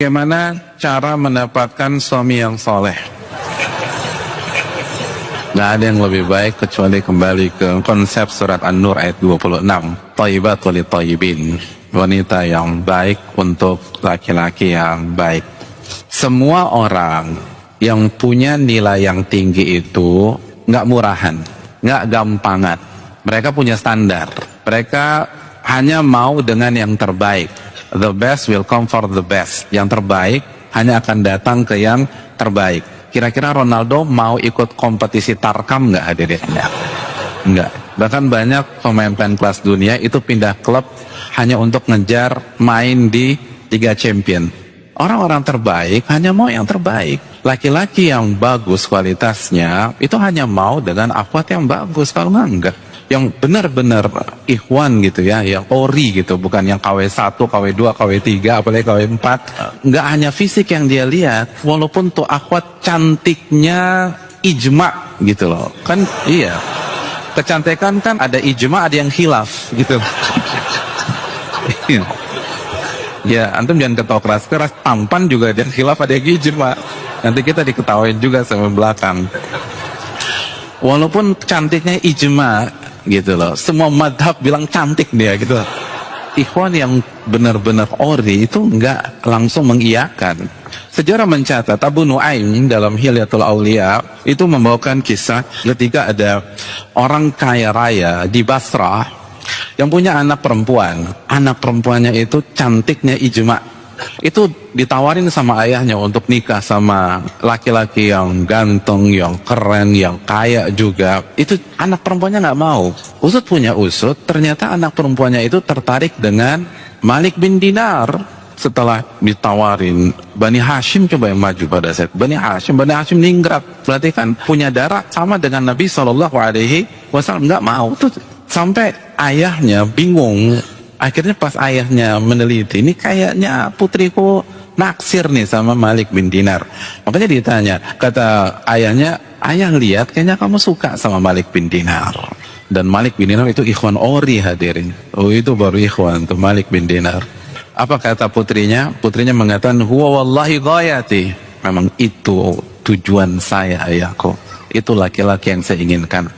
Bagaimana cara mendapatkan suami yang soleh? Gak ada yang lebih baik kecuali kembali ke konsep surat An-Nur ayat 26. Thayyibatul lithayyibin. Wanita yang baik untuk laki-laki yang baik. Semua orang yang punya nilai yang tinggi itu gak murahan, gak gampangan. Mereka punya standar. Mereka hanya mau dengan yang terbaik. The best will come for the best. Yang terbaik hanya akan datang ke yang terbaik. Kira-kira Ronaldo mau ikut kompetisi tarkam nggak hadirin? Nggak. Bahkan banyak pemain-pemain kelas dunia itu pindah klub hanya untuk ngejar main di Liga Champion. Orang-orang terbaik hanya mau yang terbaik. Laki-laki yang bagus kualitasnya itu hanya mau dengan akhwat yang bagus. Kalau enggak, yang benar-benar ikhwan gitu ya, yang ori gitu, bukan yang KW1, KW2, KW3, apalagi KW4. Nggak hanya fisik yang dia lihat, walaupun tuh akhwat cantiknya ijma gitu loh. Kan iya, kecantikan kan ada ijma, ada yang khilaf gitu. Ya, antum jangan ketawa keras-keras, tampan juga ada yang khilaf, ada yang ijma. Nanti kita diketawain juga sama belakang. Walaupun cantiknya ijma gitu loh, semua madhab bilang cantik dia gitu. Ikhwan yang benar-benar ori itu enggak langsung mengiyakan. Sejarah mencatat Abu Nuaim dalam Hilyatul Aulia itu membawakan kisah ketika ada orang kaya raya di Basrah yang punya anak perempuan. Anak perempuannya itu cantiknya ijma. Itu ditawarin sama ayahnya untuk nikah sama laki-laki yang ganteng, yang keren, yang kaya juga. Itu anak perempuannya nggak mau. Usut punya usut, ternyata anak perempuannya itu tertarik dengan Malik bin Dinar. Setelah ditawarin, Bani Hashim coba yang maju pada saat Bani Hashim ningrat. Berarti kan punya darah sama dengan Nabi SAW. Nggak mau tuh. Sampai ayahnya bingung. Akhirnya pas ayahnya meneliti, ini kayaknya putriku naksir nih sama Malik bin Dinar. Makanya ditanya, kata ayahnya, ayah lihat kayaknya kamu suka sama Malik bin Dinar. Dan Malik bin Dinar itu ikhwan ori hadirin. Oh, itu baru ikhwan tuh Malik bin Dinar. Apa kata putrinya? Putrinya mengatakan, huwa wallahi ghayati. Memang itu tujuan saya ayahku. Itu laki-laki yang saya inginkan.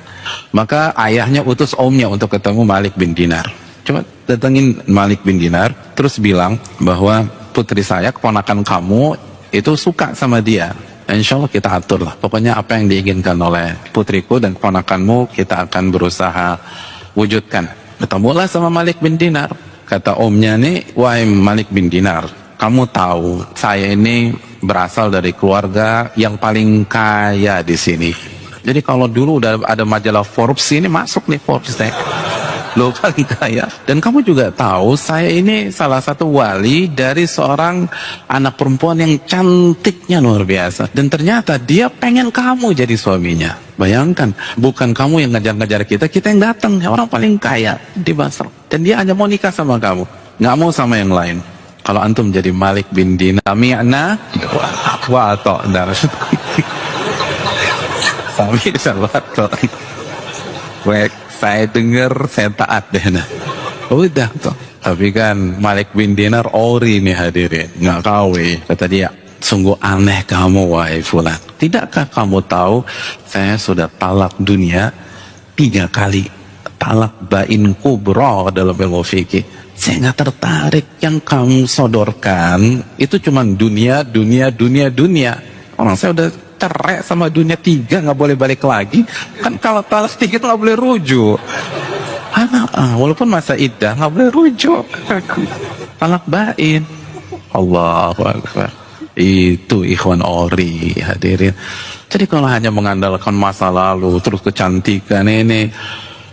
Maka ayahnya utus omnya untuk ketemu Malik bin Dinar. Coba datengin Malik bin Dinar, terus bilang bahwa putri saya, keponakan kamu itu suka sama dia. Insya Allah kita atur lah. Pokoknya apa yang diinginkan oleh putriku dan keponakanmu kita akan berusaha wujudkan. Ketemulah sama Malik bin Dinar. Kata omnya nih, wahai Malik bin Dinar, kamu tahu saya ini berasal dari keluarga yang paling kaya di sini. Jadi kalau dulu udah ada majalah Forbes, ini masuk nih Forbes deh. Lo paling kaya. Dan kamu juga tahu saya ini salah satu wali dari seorang anak perempuan yang cantiknya luar biasa. Dan ternyata dia pengen kamu jadi suaminya. Bayangkan, bukan kamu yang ngejar-ngejar kita, kita yang datang, orang paling kaya di Basra. Dan dia hanya mau nikah sama kamu, nggak mau sama yang lain. Kalau antum jadi Malik bin Dinar, sami'na wa ata'na. Saya dengar, saya taat deh. Nah, udah tuh. Tapi kan Malik bin Dinar ori nih hadirin, nggak kawi. Kata dia, sungguh aneh kamu wahai fulan. Tidakkah kamu tahu saya sudah talak dunia 3 kali. Talak bain kubra dalam ilmu fikih. Saya nggak tertarik. Yang kamu sodorkan itu cuma dunia. Orang saya udah cerai sama dunia 3, nggak boleh balik lagi. Kan kalau talak 3 nggak boleh rujuk. Walaupun masa iddah nggak boleh rujuk. Talak bain. Allahu Akbar. Itu ikhwan ori hadirin. Jadi kalau hanya mengandalkan masa lalu terus kecantikan ini,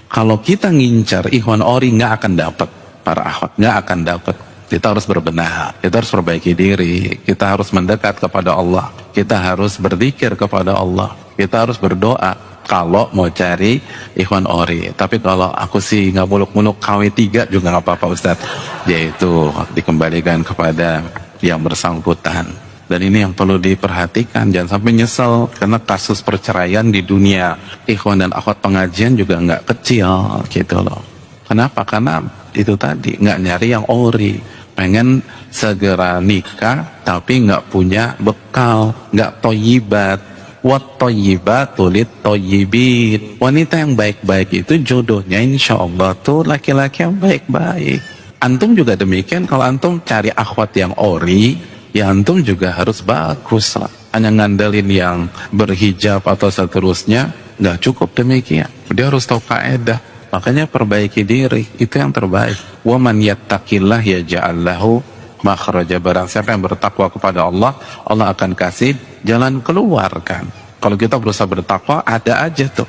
kalau kita ngincar ikhwan ori nggak akan dapat para akhwat, nggak akan dapat. Kita harus berbenah, kita harus perbaiki diri, kita harus mendekat kepada Allah, kita harus berzikir kepada Allah, kita harus berdoa kalau mau cari ikhwan ori. Tapi kalau aku sih nggak muluk-muluk KW3 juga nggak apa-apa Ustadz, yaitu dikembalikan kepada yang bersangkutan. Dan ini yang perlu diperhatikan, jangan sampai nyesel, karena kasus perceraian di dunia ikhwan dan akhwat pengajian juga nggak kecil gitu loh. Kenapa? Karena itu tadi, nggak nyari yang ori. pengen segera nikah tapi nggak punya bekal, nggak toyibat. Wat toyibatu lit toyibin. Wanita yang baik-baik itu jodohnya insya Allah tuh laki-laki yang baik-baik. Antum juga demikian. Kalau antum cari akhwat yang ori, ya antum juga harus bagus lah. Hanya ngandelin yang berhijab atau seterusnya nggak cukup demikian. Dia harus tahu kaidah. Makanya perbaiki diri, itu yang terbaik. Wa man yattaqillah yaj'al lahu makhraja. Barang siapa yang bertakwa kepada Allah, Allah akan kasih jalan keluar kan. Kalau kita berusaha bertakwa, ada aja tuh